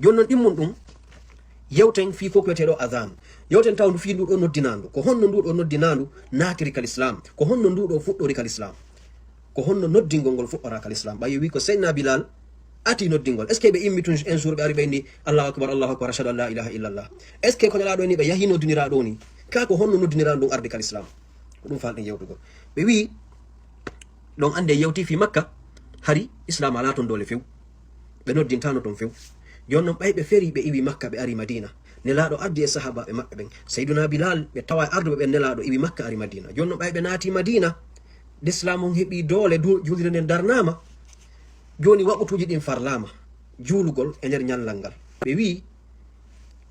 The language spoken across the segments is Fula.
jonnon dimmon dum yewten fi ko kwetedo adhan yewten tawndu fi ndudo noddinandu ko honno ndudo noddinandu natiri kal islam ko honno ndudo fuddori kal islam ko honno noddingol ngol fuddora kal islam bayi wi ko sayna bilal ati noddingol est ce que be immitun en jour be ari be ni allahu akbar ashhadu an la ilaha illa allah est ce que ko nyala do ni be yahi noddinira do ni ka ko honno noddinira dum ardi kal islam ko dum falde yewtugo be wi don ande yewti fi makka hari islam ala ton dole few be noddintano ton few jonnon baybe feri be iwi makka be ari madina nelaado addi e sahaba be mabbe ben sayyiduna bilal be tawa ardo be nelaado iwi makka ari madina jonnon baybe naati madina l'islam on hebi dole julire nden darnama joni waqutuji din farlama julugol e nder nyallangal be wi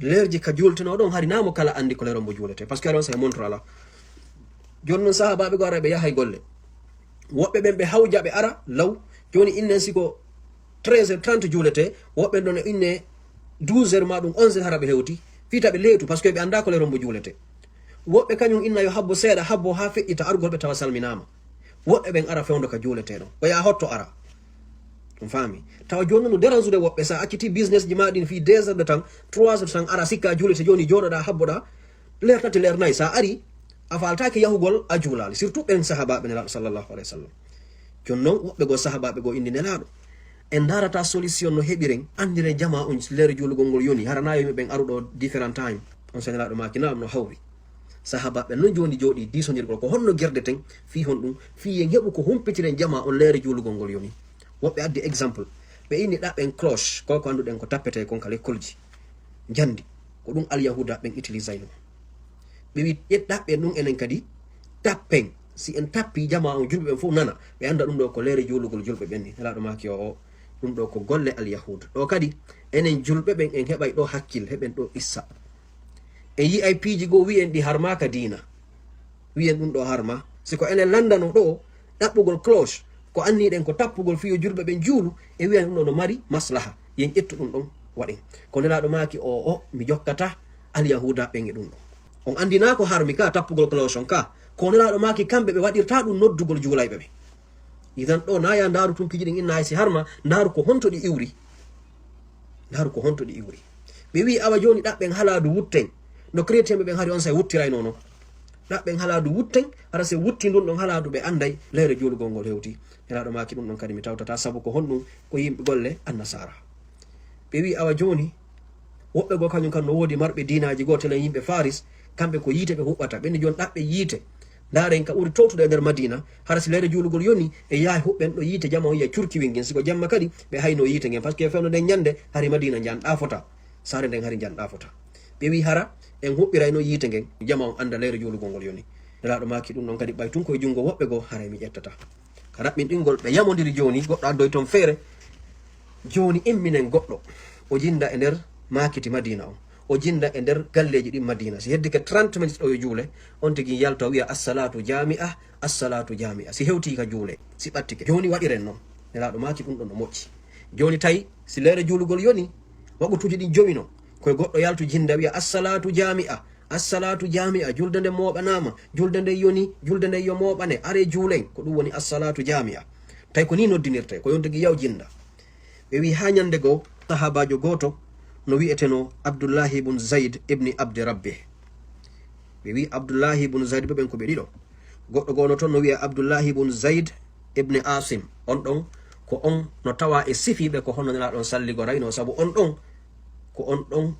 lerji ka jultino don hari namo kala andi ko lerombo julete parce que alon sa montre ala jonnon sahaba be gore be yahay golle wobbe ben be hawja be ara law joni innen siko 13h30 julete wobbe don inne 12h ma dum 11h harabe hewti fita be leetu parce que be anda ko le rombo julete wobbe kanyum inna yo habbo seeda habbo ha fe'ita argol be tawa salminama wobbe ben ara fewndo ka julete do ko ya hotto ara dum fami tawa joni no deranzude wobbe sa akiti business ji madin fi 2h de tan 3h tan ara sikka julete joni jododa habboda lertati lernay sa ari afaltaake yahugol a julal surtout ben sahaba ben sallallahu alaihi wasallam jonnon wobbe go sahaba be go indi nelaado en darata solution no hebiren andire jama on leer julugol ngol yoni harana yo ben arudo different time on senelaado makina no hawri sahaba be non joni jodi disondirgol ko honno gerdeten fi hondum fi en hebu ko humpitiren jama on leer julugol ngol yoni wobbe addi example be inni da ben cloche ko anduden ko tapete kon kale kolji jandi ko dum al yahuda ben utiliser no be wi yedda be dum enen kadi tappen si en tappi jama on julbe ben fu nana be anda dum do ko leer julugol julbe benni nelaado maki o dum do ko golle al yahud do kadi enen julbe ben en hebay do hakkil heben do issa e VIP ji go wi en di harma ka dina wi en dum do harma siko enen landano do dabbugol cloche ko anni den ko tappugol fiyo julbe ben julu e wi en dum no mari maslaha yen ettu dum don wadi ko nelaado maki o mi jokkata al yahuda ben e dum on andina ko harmi ka tappugol cloche on ka ko nelaado maki kambe be wadirta dum noddugol juulaybe be idan do naya ndaru tun pijidin inna si harma ndaru ko honto di iwri be wi awa joni dabben haladu wutten no chrétien be ben hari on say wuttiray nono dabben haladu wutten ara se wutti dun don haladu be anday leere julugol ngol hewti elaado maki dum don kadi mi tawtata sabu ko honnum ko yimbe golle annasara be wi awa joni wobbe go kanyum kan no wodi marbe dinaji gotel yimbe faris kambe ko yite be hubbata be ni jon dabbe yite daren ka uri tawtude nder madina har si leere julugol yoni e yahi hubben do yite jama on ya curki wingen siko jamma kadi be hayno yite ngen parce que fewno den nyande hari madina janda fota sare den hari janda fota be wi hara en hubbirayno yite ngen jama on anda leere julugol ngol yoni nelaado maki dum non kadi bay tun ko jungo wobbe go hare mi jettata ka rabbin dingol be yamodiri joni goddo addoy ton fere joni emminen goddo o jinda e nder makiti madina o jinda e nder galleji di madina si heddi ke 30 minutes do juule on tigi yalta wiya as-salatu jami'a si hewti ka juule si battike joni wadiren non nelaado maki dum don no mocci joni tay si leere julugol yoni wagutuji di jomino koy goddo yaltu jinda wiya as-salatu jami'a julde nde mobanama julde nde yoni julde nde yo mobane are juulen ko dum woni as-salatu jami'a tay ko ni noddinirte ko yonti yaw jinda be wi ha nyande go sahabajo goto no wi'eteno Abdullah ibn Zaid ibn Abd Rabbih be wi Abdullah ibn Zaid be ben ko be dido goddo gono ton no wi'a Abdullah ibn Zaid ibn Asim on don ko on no tawa e sifi be ko honno nelaado salligo rayno sabu on don ko on don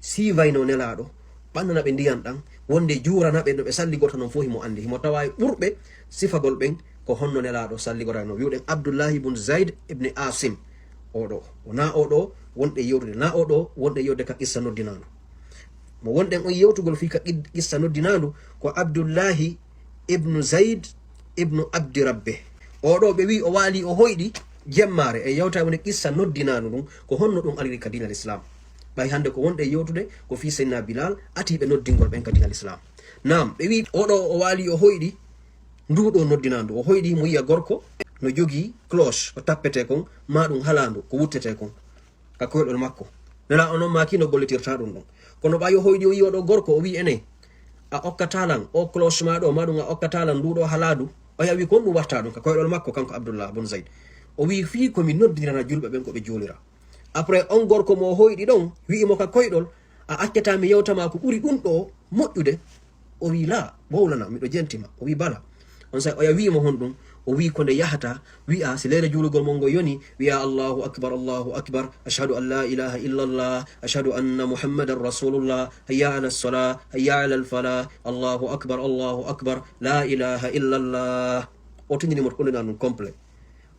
sivayno nelaado bannana be ndiyan dan wonde juurana be no be salligo ton fo himo andi himo tawa e burbe sifagol ben ko honno nelaado salligo rayno wi'uden Abdullah ibn Zaid ibn Asim odo ona odo wonde yewtude na odo wonde yewde ka qissa noddinandu mo wonden on yewtugol fi ka qissa noddinandu ko Abdullah ibn Zaid ibn Abd Rabbih odo be wi o wali o hoydi jemmare e yewta woni qissa noddinandu dum ko honno dum aliri ka dinal islam bay hande ko wonde yewtude ko fi sayyidina Bilal ati be noddingol ben ka dinal islam nam be wi odo o wali o hoydi ndudo noddinandu o hoydi mo yiya gorko no jogi cloche o tappete kon ma dum halandu ko wuttete kon ka koydol makko nela onon maki no gollitirta dum don kono bayo hoydi o yi odo gorko o wi ene a okkatalan o cloche ma do ma dum a okkatalan ndudo haladu o yawi kon dum warta dum ka koydol makko kanko Abdullah ibn Zaid o wi fi ko mi noddirana julbe ben ko be jolira après on gorko mo hoyɗi ɗon wi'imo ka koyɗol a accata mi yewtama ko ɓuri ɗum ɗo moƴƴude o wi la wowlana miɗo jentima o wi bala on sa o ya wiimo hon ɗum o wi ko nde yahata wi'a si leyre julugol mon ngo yoni wi'a allahu akbar ashhadu an la ilaha illa allah ashhadu anna muhammadan rasulullah hayya ala lsala hayya ala lfala allahu akbar la ilaha illa allah o tindinimo to ɗonena ɗum complet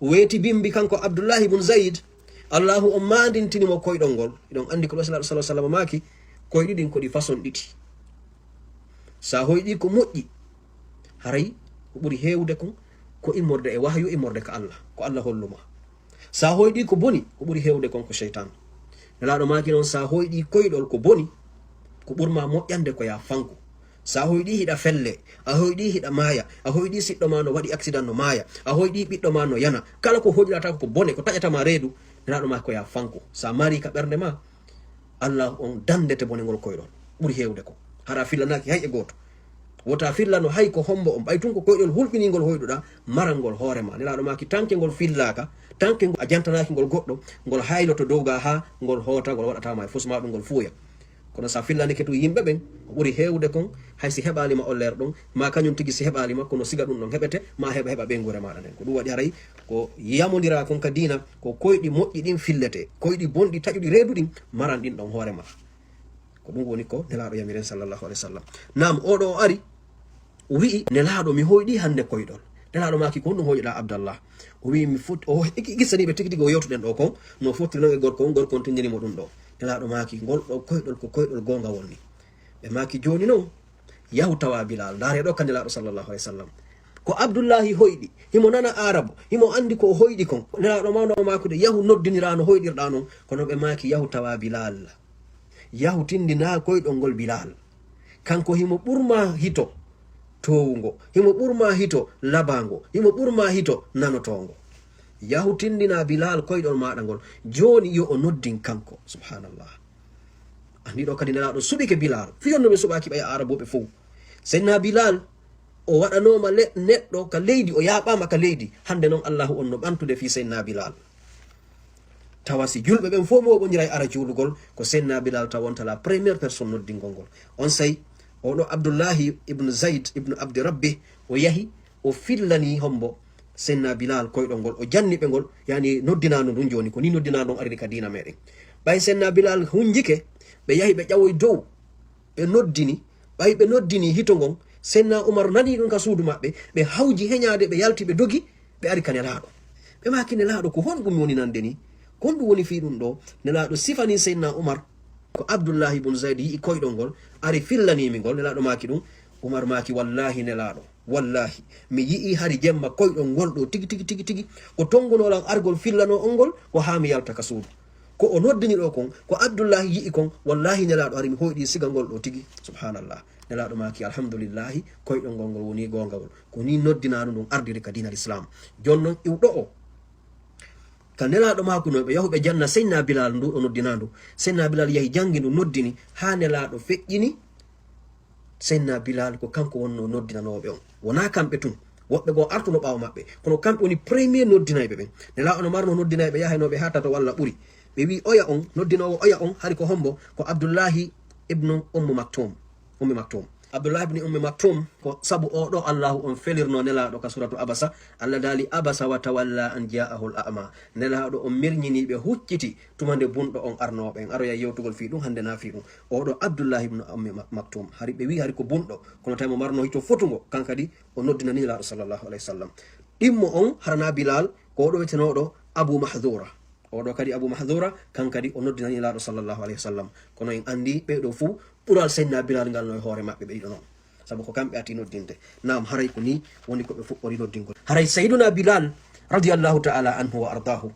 weeti bimbi kanko abdoullahi ibn zayd allahu on mandintinimo koyɗol ngol iɗon andi ko ɗo sallallahu alaihi wasallam maki koyɗi ɗin ko ɗi façon ɗiɗi sa hoyɗi ko moƴƴi haray ko ɓuri hewde kon ko immorde e wahyu immorde ka Allah ko Allah holluma sa hoyɗi ko boni ko ɓuri hewde kon ko sheytan nelaɗo maki noon sa hoyɗi koyɗol ko boni ko ɓurma moƴƴande ko ya fanko sa hoyɗi hiɗa felle a hoyɗi hiɗa maaya a hoyɗi siɗɗo ma no waɗi accident no maaya a hoyɗi ɓiɗɗo ma no yana kala ko hoƴirata ko bone ko taƴatama reedu nelaɗo ma ko ya fanko sa mari ka ɓernde ma Allah on dandete bone ngol koyɗol ɓuri hewde ko hara fillanaki hay e goto wota fillano hay ko hombo on ɓay tun ko koyɗol hulɓiningol hoyɗuɗa marangol hoorema nelaɗo maki tanke ngol fillaka tanke a jantanaki ngol goɗɗo ngol hayloto dowga ha ngol hoota ngol waɗatama e fosma ɗum ngol fuuya kono sa fillanike to yimɓe ɓen ɓuri hewde kon hay si heɓalima o ler ɗon ma kañum tigui si heɓalima kono siga ɗum ɗon heɓete ma heɓa ɓeygure maɗa nden ko ɗum waɗi haray ko yamodira kon ka dina ko koyɗi moƴƴi ɗin fillete koyɗi bonɗi taƴuɗi reeduɗin maran ɗin ɗon hoorema ko ɗum woni ko nelaɗo yamiren sallllahu alih w sallam nam oɗo o ari o wi'i nelaɗo mi hoyɗi hande koyɗol nelaɗo maki ko honɗum hoƴoɗa abdallah o wi mi foti o gissaniɓe tigi tigi o yewtuɗen ɗo kon no fottino e gorko on gorko on tindinimo ɗum ɗo nelaɗo maki ngol ɗo koyɗol ko koyɗol gonga wonni ɓe maki joni noon yahu tawa bilal ndaare ɗo ka nelaɗo sallllahu alih w sallam ko abdoullahi hoyɗi himo nana arabo himo andi ko hoyɗi kon nelaɗo mawɗo makude yahu noddinira no hoyɗirɗa noon kono ɓe maki yahu tawa bilal yahu tindina koyɗol ngol bilal kanko himo ɓurma hito towugo himo ɓurma hito labango himo ɓurma hito nanotongo yahu tindina bilal koyɗol maɗa ngol joni yo o noddin kanko subhanallah andi ɗo kadi nelaɗo suɓike bilal fiyonno ɓe suɓaki ɓe araboɓe fo senna bilal o waɗanoma neɗɗo ka leydi o yaɓama ka leydi hande noon allahu on no ɓantude fi senna bilal tawasi julɓe ɓen fo mo ɓodira e ara julugol ko senna bilal tawonta la première personne noddingol ngol on sayi oɗo abdoullahi ibnu zayd ibnu abdi rabbi o yahi o fillani hombo senna bilal koyɗol ngol o janni ɓe ngol yani noddinano ɗum joni ko ni noddinano ɗon ariri ka dina meɗen ɓay senna bilal hunjike ɓe yahi ɓe ƴawoy dow ɓe noddini ɓay ɓe noddini hito ngon senna umar nani ɗum ka suudu maɓɓe ɓe hawji heñade ɓe yalti ɓe dogi ɓe ari ka nelaɗo ɓe maki nelaɗo ko honɗum woni nande ni ko honɗum woni fi ɗum ɗo nelaɗo sifani senna umar ko abdoullahi ibn zayd yi koyɗol ngol ari fillanimi ngol nelaɗo maki ɗum umar maki wallahi nelaɗo wallahi mi yii hari jemma koyɗol ngol ɗo tigi tigi tigi tigi ko tongunolan argol fillano on ngol ko ha mi yalta ka suudu ko o noddini ɗo kon ko abdoullahi yii kon wallahi nelaɗo ari mi hoyɗi siga ngol ɗo tigi subhanallah nelaɗo maki alhamdulillahi koyɗol ngol ngol woni gongawol ko ni noddinano ɗum ardiri ka dina l'islam jonnon iwɗo o ka nelaɗo mako no ɓe yahu ɓe janna senna bilal ndu ɗo noddinandu senna bilal yahi jangi ndu noddini ha nelaɗo feƴƴini senna bilal ko kanko wonno noddinanoɓe on wona kamɓe tun woɓɓe goo artuno ɓawo maɓɓe kono kamɓe woni premier noddinayɓe ɓen nelaɗo no marno noddinayɓe yahaynoɓe ha tato walla ɓuuri ɓe wi oya on noddinowo oya on hari ko hombo ko abdoullahi ibnu ummi maktum abdoullahi ibni ummi maktum ko sabu oɗo allahu on felirno nelaɗo ka suratu abasa allah daali abasa wa tawalla an ja'ahu l ama nelaɗo on mirñiniɓe hucciti tumande bunɗo on arnoɓe en aroya yewtugol fi ɗum hande na fi ɗum oɗo abdoullahi ibnu ummi maktum hari ɓe wi hari ko bunɗo kono tawi mo marno hito fotugo kankadi o noddinani nelaɗo sallllahu alayhi wa sallam ɗimmo on harana bilal ko oɗo wetenoɗo abu mahdura oɗo kadi abu mahdura kankadi o noddinani nelaɗo sallllahu alayhi wa sallam kono en andi ɓeɗo fuu ɓural senna bilal ngal no e hoore maɓɓe ɓe ɗiɗo noon saabu ko kamɓe ati noddinde nam haray ko ni woni koɓe fuɗɗori noddingol haray sayduna bilal radiallahu taala anhu wa ardahu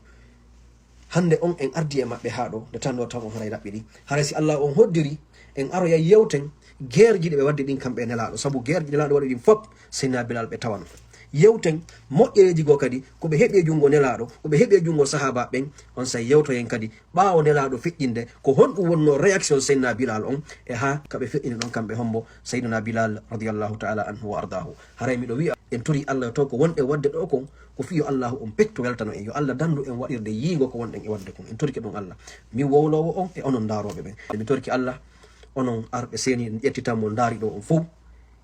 hande on en ardi e maɓɓe ha ɗo nde tan ɗo taw on haray raɓɓiɗi haray si allah on hoddiri en aroya yewten guerre ji ɗi ɓe waddi ɗin kamɓe nelaɗo saabu guerre ji nelaɗo waɗi ɗin fop senna bilal ɓe tawano yewten moƴƴereji goo kadi koɓe heeɓi e junngo nelaɗo koɓe heeɓi e junngo sahaba ɓen on sa yewtoyen kadi ɓaawo nelaɗo feƴƴinde ko honɗum wonno réaction seydna bilal on e ha kaɓe feƴƴini ɗon kamɓe hombo seydina bilal radiallahu taala anhu wa ardahu haray miɗo wiya en tori Allah to ko wonde wadde do ko fiyo Allah on petto weltano en yo Allah dandu en wadirde yiigo ko wonden e wadde kon en torki dum Allah mi wowlowo on e onon darobe ben mi torki Allah onon arbe seni yettitamo ndaari do on fof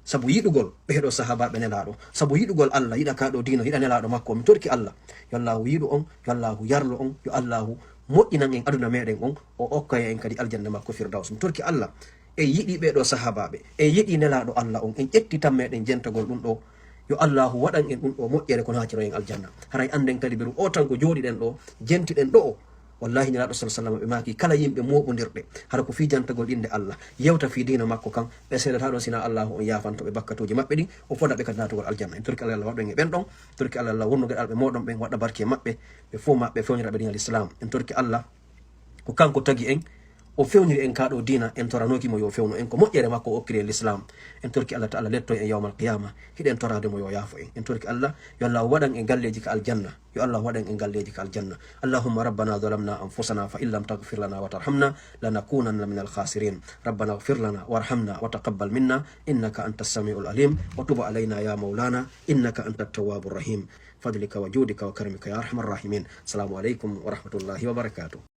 sabu yidugol be hedo sahaba be nelado sabu yidugol Allah yida ka do dino yida nelado makko mi torki Allah yo Allah yidu on yo Allah yarlo on yo Allah moƴƴinan en aduna meɗen on o okkaya en kadi aljanna makko firdaus mi torki Allah e yiɗi ɓeɗo sahabaɓe e yiɗi nelaɗo Allah on en ƴettitan meɗen jentagol ɗum ɗo yo Allahu waɗan en ɗum ɗo moƴƴere kono hacciro en aljanna haray anden kadi beru o tan ko jooɗiɗen ɗo jentiɗen ɗo wallahi nelaɗo sallam ɓe maki kala yimɓe moɓodirɗe hara ko fi jantagol inde Allah yewta fi dina makko kan ɓe seedata ɗon sina Allahu on yafantoɓe bakkatuji maɓɓe ɗin o foɗa ɓe kadi natugol aljanna en torki Allah waɗen e ɓen ɗon torki Allah wonnuguel alɓe moɗon ɓen waɗa barke maɓɓe ɓe fof maɓɓe fewniraɓe din al islam en torki Allah ko kanko tagi en o fewniri en kaɗo dina en toranokimo yo fewno en ko moƴƴere makko o okkiri l'islam en torki Allah ta'ala letto en yawmal qiyama hiɗen torademo yo yaafo en torki Allah yo Allah waɗan en galleji ka aljanna yo Allah waɗan en galleji ka aljanna allahumma rabbana zalamna anfusana fa in lam taghfir lana wa tarhamna lanakunanna min al-khasirin rabbana ighfir lana warhamna wa taqabbal minna innaka antas samiul alim wa tub alayna ya maulana innaka antat tawwabur rahim fadlika wa judika wa karamika ya arhamar rahimin assalamu alaikum wa rahmatullahi wa barakatuh